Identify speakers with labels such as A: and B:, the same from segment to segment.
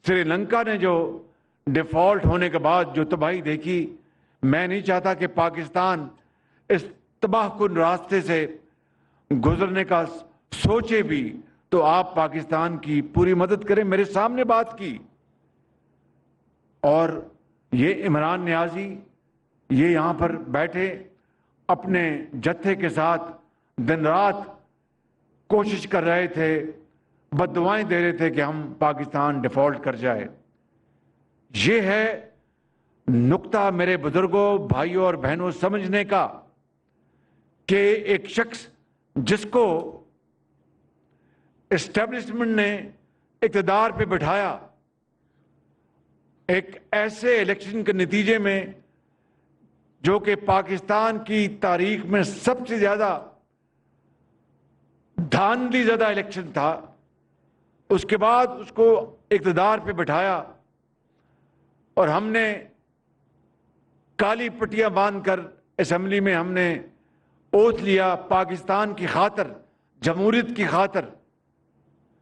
A: سری لنکا نے جو ڈیفالٹ ہونے کے بعد جو تباہی دیکھی، میں نہیں چاہتا کہ پاکستان اس تباہ کن راستے سے گزرنے کا سوچے بھی، تو آپ پاکستان کی پوری مدد کریں۔ میرے سامنے بات کی، اور یہ عمران نیازی یہ یہاں پر بیٹھے اپنے جتھے کے ساتھ دن رات کوشش کر رہے تھے، بد دعائیں دے رہے تھے کہ ہم پاکستان ڈیفالٹ کر جائے۔ یہ ہے نقطہ میرے بزرگوں، بھائیوں اور بہنوں سمجھنے کا، کہ ایک شخص جس کو اسٹیبلشمنٹ نے اقتدار پہ بٹھایا، ایک ایسے الیکشن کے نتیجے میں جو کہ پاکستان کی تاریخ میں سب سے زیادہ دھاندلی زدہ الیکشن تھا، اس کے بعد اس کو اقتدار پہ بٹھایا، اور ہم نے کالی پٹیاں باندھ کر اسمبلی میں ہم نے اوتھ لیا پاکستان کی خاطر، جمہوریت کی خاطر۔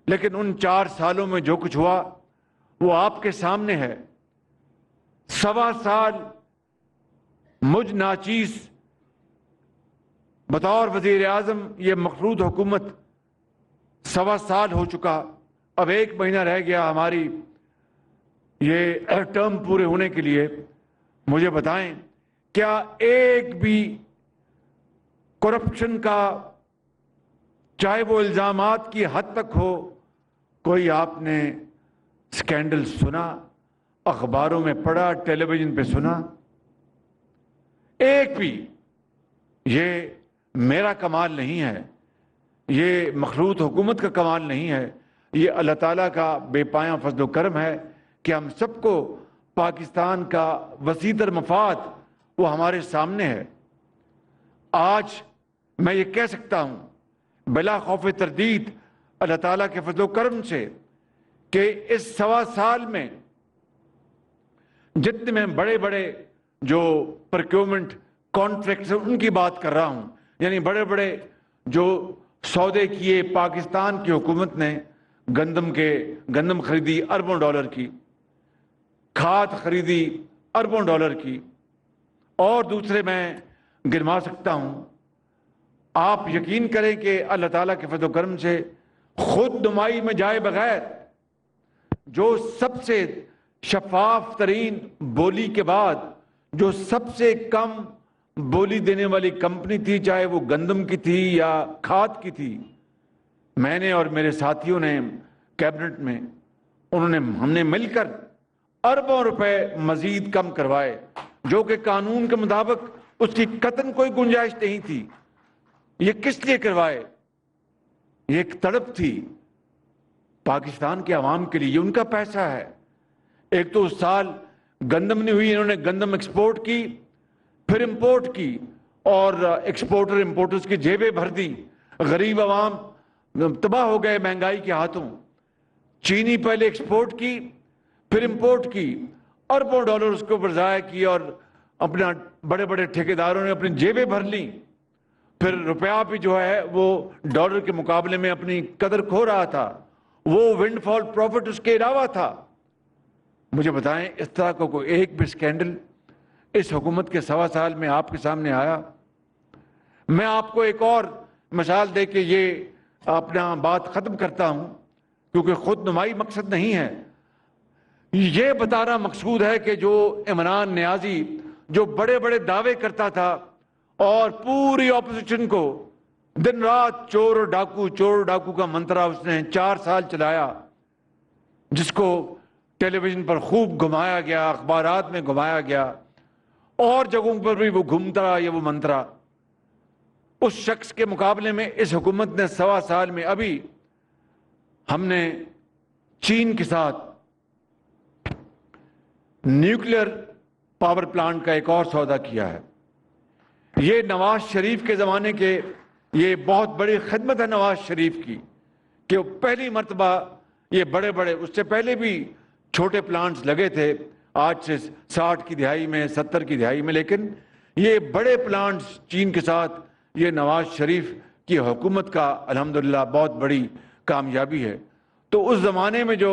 A: لیکن ان 4 سالوں میں جو کچھ ہوا وہ آپ کے سامنے ہے۔ 1.25 سال مجھ ناچیز بطور وزیر اعظم یہ مخلوط حکومت 1.25 سال ہو چکا، اب 1 مہینہ رہ گیا ہماری یہ ٹرم پورے ہونے کے لیے۔ مجھے بتائیں، کیا ایک بھی کرپشن کا، چاہے وہ الزامات کی حد تک ہو، کوئی آپ نے سکینڈل سنا، اخباروں میں پڑھا، ٹیلی ویژن پہ سنا؟ ایک بھی۔ یہ میرا کمال نہیں ہے، یہ مخلوط حکومت کا کمال نہیں ہے، یہ اللہ تعالیٰ کا بے پایاں فضل و کرم ہے کہ ہم سب کو پاکستان کا وسیع تر مفاد وہ ہمارے سامنے ہے۔ آج میں یہ کہہ سکتا ہوں بلا خوف تردید اللہ تعالیٰ کے فضل و کرم سے کہ اس 1.25 سال میں جتنے میں بڑے بڑے جو پروکیورمنٹ کانٹریکٹس ہیں ان کی بات کر رہا ہوں، یعنی بڑے بڑے جو سودے کیے پاکستان کی حکومت نے، گندم خریدی اربوں ڈالر کی، کھاد خریدی اربوں ڈالر کی، اور دوسرے میں گنوا سکتا ہوں۔ آپ یقین کریں کہ اللہ تعالیٰ کے فضل و کرم سے خود نمائی میں جائے بغیر جو سب سے شفاف ترین بولی کے بعد جو سب سے کم بولی دینے والی کمپنی تھی، چاہے وہ گندم کی تھی یا کھاد کی تھی، میں نے اور میرے ساتھیوں نے کیبنٹ میں ہم نے مل کر اربوں روپے مزید کم کروائے، جو کہ قانون کے مطابق اس کی قطعاً کوئی گنجائش نہیں تھی۔ یہ کس لیے کروائے؟ یہ ایک تڑپ تھی پاکستان کے عوام کے لیے، یہ ان کا پیسہ ہے۔ ایک تو اس سال گندم نہیں ہوئی، انہوں نے گندم ایکسپورٹ کی، پھر امپورٹ کی، اور ایکسپورٹر امپورٹرز کی جیبیں بھر دی، غریب عوام تباہ ہو گئے مہنگائی کے ہاتھوں۔ چینی پہلے ایکسپورٹ کی، پھر امپورٹ کی، اربوں ڈالر اس کے اوپر ضائع کی، اور اپنا بڑے بڑے ٹھیکیداروں نے اپنی جیبیں بھر لیں۔ پھر روپیہ بھی جو ہے وہ ڈالر کے مقابلے میں اپنی قدر کھو رہا تھا، وہ ونڈ فال پروفٹ اس کے علاوہ تھا۔ مجھے بتائیں، اس طرح کا کوئی ایک بھی سکینڈل اس حکومت کے 1.25 سال میں آپ کے سامنے آیا؟ میں آپ کو ایک اور مثال دے کے یہ اپنا بات ختم کرتا ہوں، کیونکہ خود نمائی مقصد نہیں ہے، یہ بتانا مقصود ہے کہ جو عمران نیازی جو بڑے بڑے دعوے کرتا تھا اور پوری اپوزیشن کو دن رات چور اور ڈاکو کا منترا اس نے 4 سال چلایا، جس کو ٹیلی ویژن پر خوب گھمایا گیا، اخبارات میں گھمایا گیا، اور جگہوں پر بھی وہ گھومتا رہا یہ وہ منترا، اس شخص کے مقابلے میں اس حکومت نے 1.25 سال میں ابھی ہم نے چین کے ساتھ نیوکلیر پاور پلانٹ کا ایک اور سودا کیا ہے۔ یہ نواز شریف کے زمانے کے یہ بہت بڑی خدمت ہے نواز شریف کی، کہ پہلی مرتبہ یہ بڑے بڑے، اس سے پہلے بھی چھوٹے پلانٹس لگے تھے آج سے 60 کی دہائی میں 70 کی دہائی میں، لیکن یہ بڑے پلانٹس چین کے ساتھ یہ نواز شریف کی حکومت کا الحمدللہ بہت بڑی کامیابی ہے۔ تو اس زمانے میں جو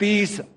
A: 30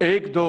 A: 1-2